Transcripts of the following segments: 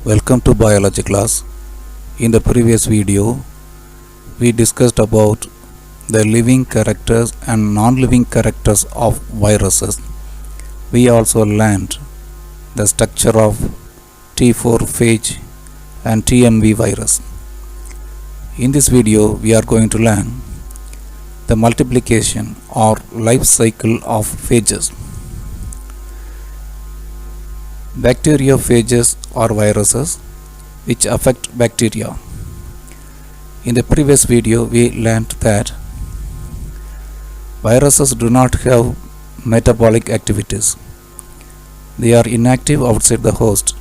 Welcome to biology class. In the previous video, we discussed about the living characters and non-living characters of viruses. We also learned the structure of T4 phage and TMV virus. In this video, we are going to learn the multiplication or life cycle of phages. Bacteriophages are viruses which affect bacteria. In the previous video, we learned that viruses do not have metabolic activities. They are inactive outside the host.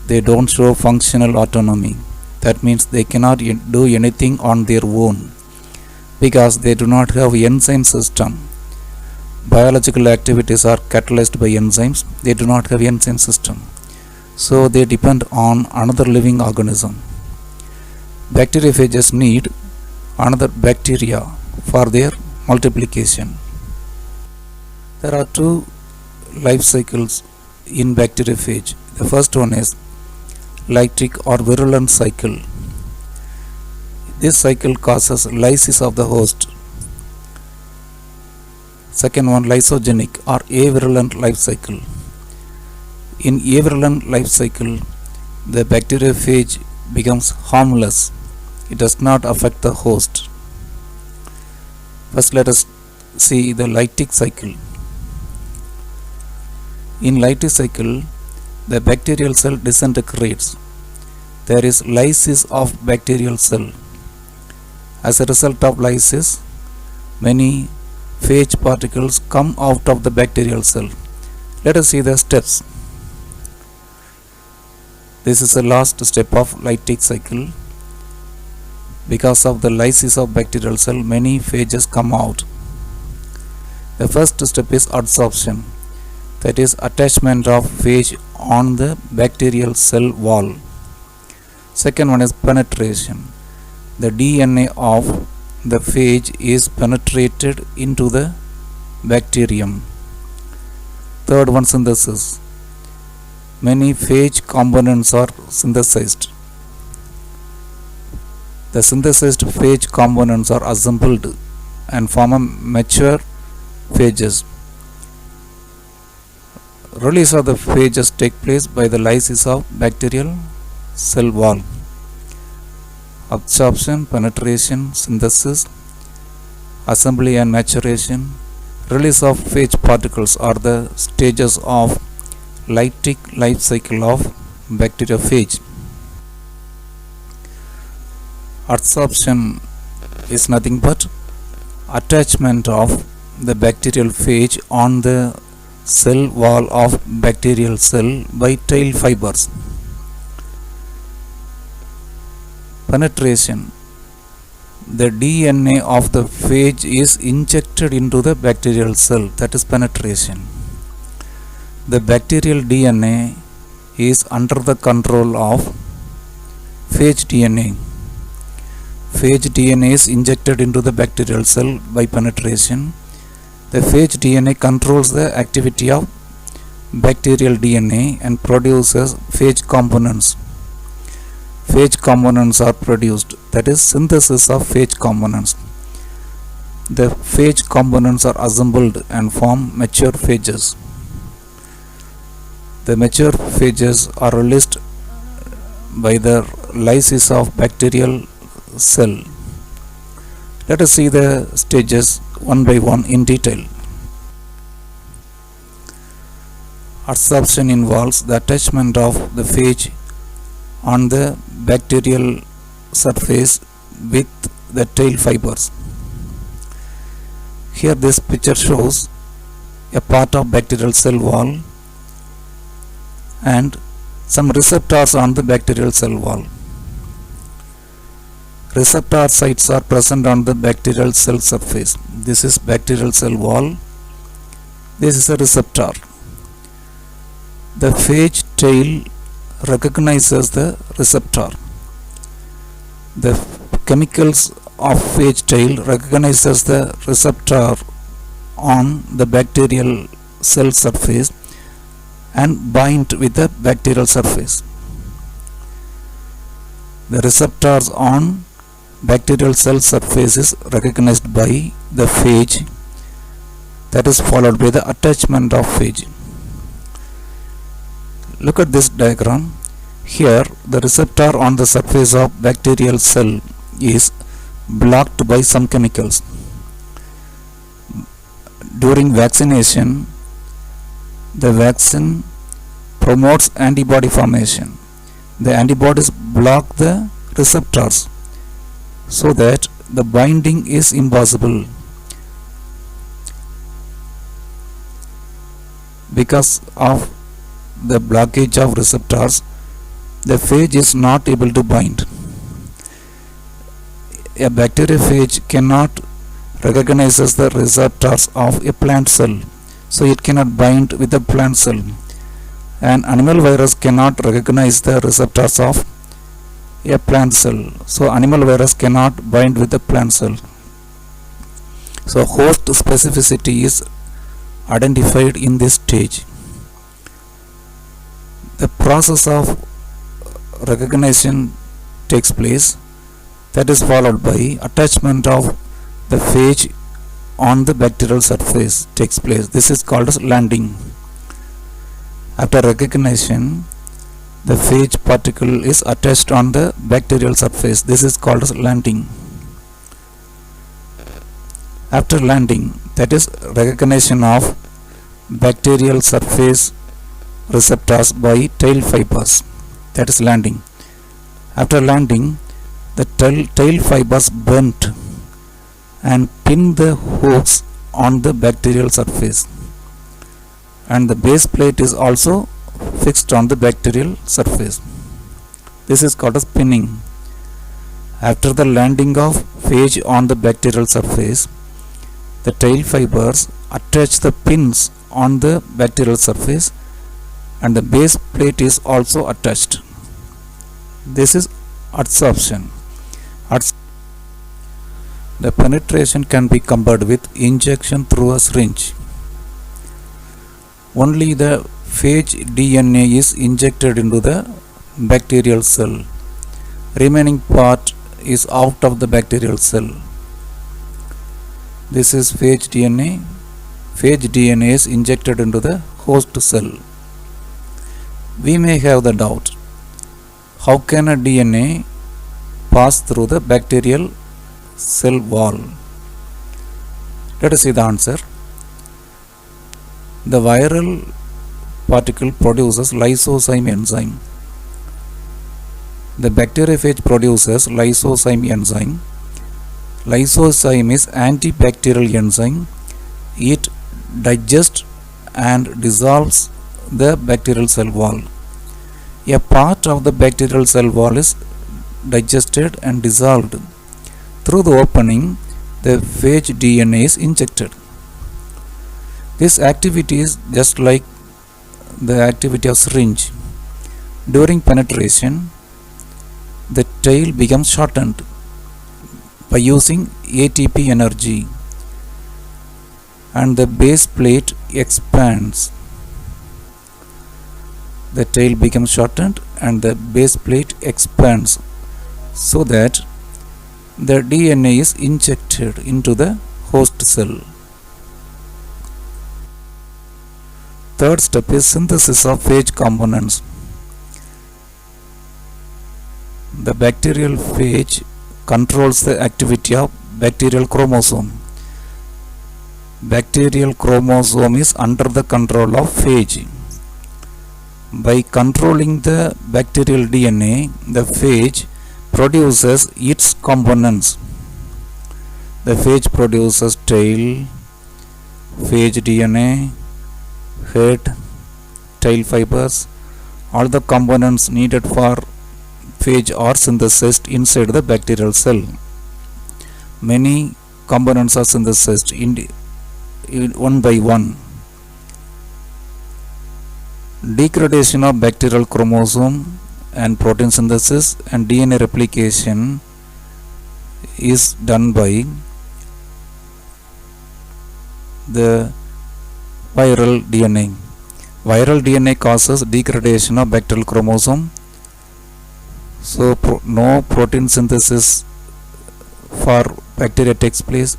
They don't show functional autonomy. That means they cannot do anything on their own because they do not have enzyme system. Biological activities are catalyzed by enzymes. They do not have enzyme system. So they depend on another living organism. Bacteriophages need another bacteria for their multiplication. There are two life cycles in bacteriophage. The first one is lytic or virulent cycle. This cycle causes lysis of the host. Second one, lysogenic or avirulent life cycle. In avirulent life cycle, the bacteriophage becomes harmless. It does not affect the host. First, let us see the lytic cycle. In lytic cycle, the bacterial cell disintegrates. There is lysis of bacterial cell. As a result of lysis, many phage particles come out of the bacterial cell. Let us see the steps. This is the last step of lytic cycle. Because of the lysis of bacterial cell, many phages come out. The first step is adsorption, that is attachment of phage on the bacterial cell wall. Second one is penetration. The DNA of the phage is penetrated into the bacterium. Third one, synthesis. Many phage components are synthesized. The synthesized phage components are assembled and form a mature phages. Release of the phages take place by the lysis of bacterial cell wall. Absorption, penetration, synthesis, assembly and maturation, release of phage particles are the stages of lytic life cycle of bacteriophage. Adsorption is nothing but attachment of the bacterial phage on the cell wall of bacterial cell by tail fibers. Penetration. The DNA of the phage is injected into the bacterial cell, that is penetration. The bacterial DNA is under the control of phage DNA. Phage DNA is injected into the bacterial cell by penetration. The phage DNA controls the activity of bacterial DNA and produces phage components. Phage components are produced, that is synthesis of phage components. The phage components are assembled and form mature phages. The mature phages are released by the lysis of bacterial cell. Let us see the stages one by one in detail. Adsorption involves the attachment of the phage on the bacterial surface with the tail fibers. Here this picture shows a part of bacterial cell wall and some receptors on the bacterial cell wall. Receptor sites are present on the bacterial cell surface. This is bacterial cell wall. This is a receptor. The phage tail recognizes the receptor. The chemicals of phage tail recognizes the receptor on the bacterial cell surface and bind with the bacterial surface. The receptors on bacterial cell surface is recognized by the phage, that is followed by the attachment of phage. Look at this diagram. Here the receptor on the surface of bacterial cell is blocked by some chemicals. During vaccination, the vaccine promotes antibody formation. The antibodies block the receptors so that the binding is impossible. Because of the blockage of receptors, the phage is not able to bind. A bacteriophage cannot recognize the receptors of a plant cell, so it cannot bind with the plant cell. An animal virus cannot recognize the receptors of a plant cell, so animal virus cannot bind with the plant cell. So host specificity is identified in this stage. The process of recognition takes place, that is followed by attachment of the phage on the bacterial surface takes place. This is called as landing. After recognition, the phage particle is attached on the bacterial surface. This is called as landing. After landing, that is recognition of bacterial surface receptors by tail fibers, that is landing. After landing, the tail fibers bent and pin the hooks on the bacterial surface, and the base plate is also fixed on the bacterial surface. This is called as pinning. After the landing of phage on the bacterial surface, the tail fibers attach the pins on the bacterial surface and the base plate is also attached. This is adsorption. The penetration can be compared with injection through a syringe. Only the phage DNA is injected into the bacterial cell. Remaining part is out of the bacterial cell. This is phage DNA. Phage DNA is injected into the host cell. We may have the doubt, how can a DNA pass through the bacterial cell wall? Let us see the answer. The viral particle produces lysozyme enzyme. The bacteriophage produces lysozyme enzyme. Lysozyme is antibacterial enzyme. It digests and dissolves the bacterial cell wall. A part of the bacterial cell wall is digested and dissolved. Through the opening, the phage DNA is injected. This activity is just like the activity of syringe. During penetration, the tail becomes shortened by using ATP energy and the base plate expands. The tail becomes shortened and the base plate expands so that the DNA is injected into the host cell. Third step is synthesis of phage components. The bacterial phage controls the activity of bacterial chromosome. Bacterial chromosome is under the control of phage. By controlling the bacterial DNA, the phage produces its components. The phage produces tail, phage DNA, head, tail fibers. All the components needed for phage are synthesized inside the bacterial cell. Many components are synthesized one by one. Degradation of bacterial chromosome and protein synthesis and DNA replication is done by the viral DNA. Viral DNA causes degradation of bacterial chromosome. So no protein synthesis for bacteria takes place.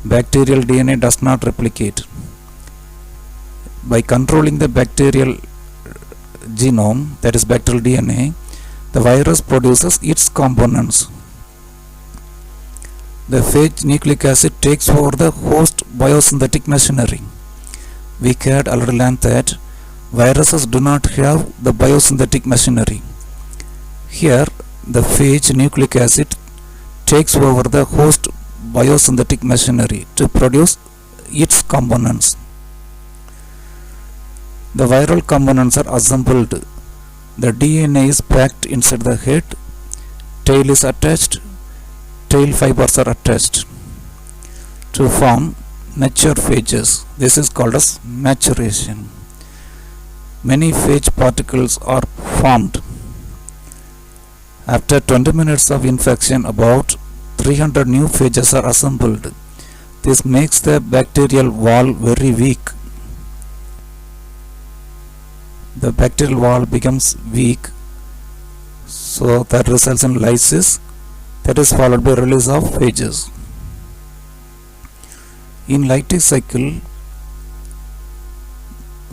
Bacterial DNA does not replicate. By controlling the bacterial genome, that is bacterial DNA, the virus produces its components. The phage nucleic acid takes over the host biosynthetic machinery. We had already learned that viruses do not have the biosynthetic machinery. Here, the phage nucleic acid takes over the host biosynthetic machinery to produce its components. The viral components are assembled. The DNA is packed inside the head, tail is attached, tail fibers are attached to form mature phages. This is called as maturation. Many phage particles are formed. After 20 minutes of infection, about 300 new phages are assembled. This makes the bacterial wall very weak. The bacterial wall becomes weak, so that results in lysis, that is followed by release of phages. In lytic cycle,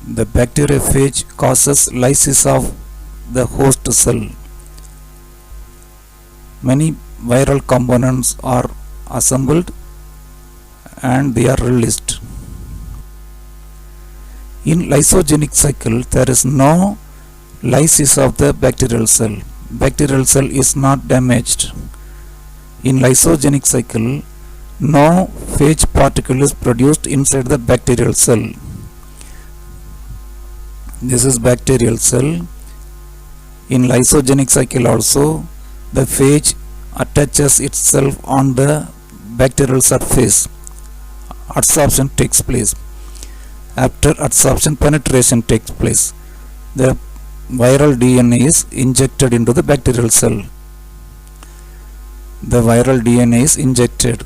the bacteriophage causes lysis of the host cell. Many viral components are assembled and they are released. In lysogenic cycle, there is no lysis of the bacterial cell. Bacterial cell is not damaged. In lysogenic cycle, no phage particle is produced inside the bacterial cell. This is bacterial cell. In lysogenic cycle also, the phage attaches itself on the bacterial surface. Adsorption takes place. After adsorption, penetration takes place. The viral DNA is injected into the bacterial cell. The viral DNA is injected.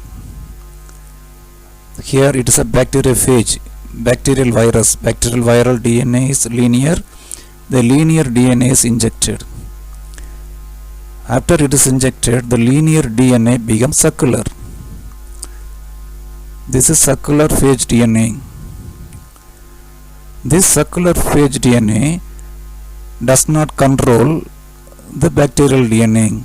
Here it is a bacteriophage, bacterial virus. Bacterial viral DNA is linear. The linear DNA is injected. After it is injected, the linear DNA becomes circular. This is circular phage DNA. This circular phage DNA does not control the bacterial DNA.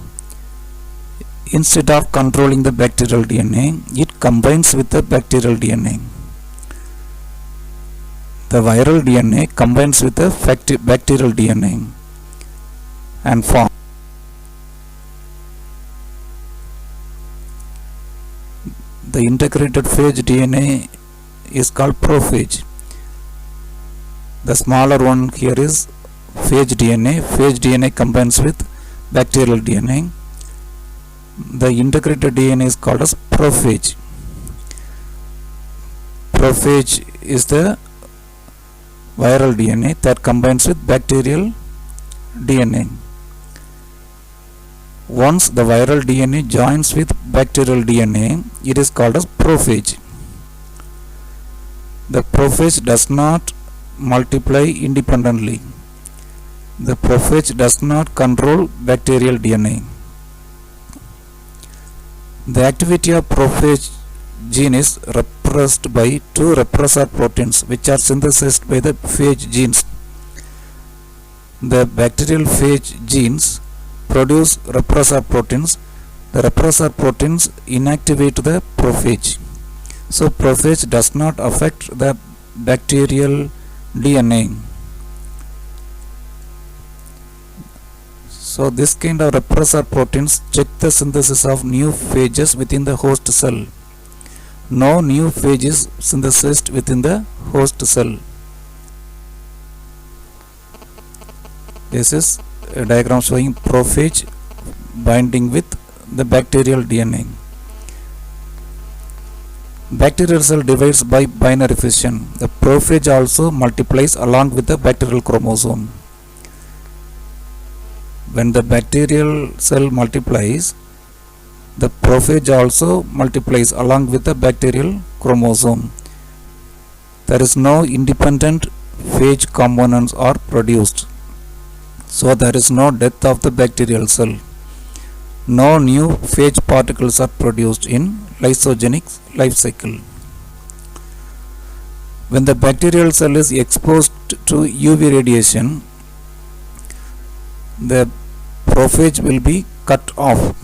Instead of controlling the bacterial DNA, it combines with the bacterial DNA. The viral DNA combines with the bacterial DNA and forms the integrated phage DNA is called prophage. The smaller one here is phage DNA. Phage DNA combines with bacterial DNA. The integrated DNA is called as prophage. Prophage is the viral DNA that combines with bacterial DNA. Once the viral DNA joins with bacterial DNA, it is called as prophage. The prophage does not multiply independently. The prophage does not control bacterial DNA. The activity of prophage gene is repressed by two repressor proteins which are synthesized by the phage genes. The bacterial phage genes produce repressor proteins. The repressor proteins inactivate the prophage. So prophage does not affect the bacterial DNA. So this kind of repressor proteins check the synthesis of new phages within the host cell. No new phage is synthesized within the host cell. This is a diagram showing prophage binding with the bacterial DNA. Bacterial cell divides by binary fission. The prophage also multiplies along with the bacterial chromosome. When the bacterial cell multiplies, the prophage also multiplies along with the bacterial chromosome. There is no independent phage components are produced. So there is no death of the bacterial cell. no new phage particles are produced in lysogenic life cycle. When the bacterial cell is exposed to UV radiation, the prophage will be cut off.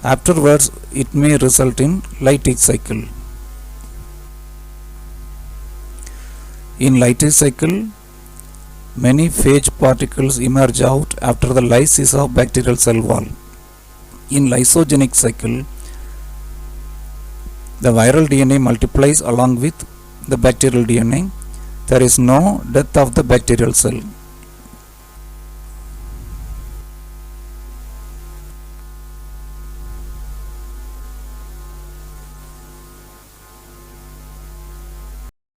Afterwards, it may result in lytic cycle. In lytic cycle, many phage particles emerge out after the lysis of bacterial cell wall. In lysogenic cycle, the viral DNA multiplies along with the bacterial DNA. There is no death of the bacterial cell.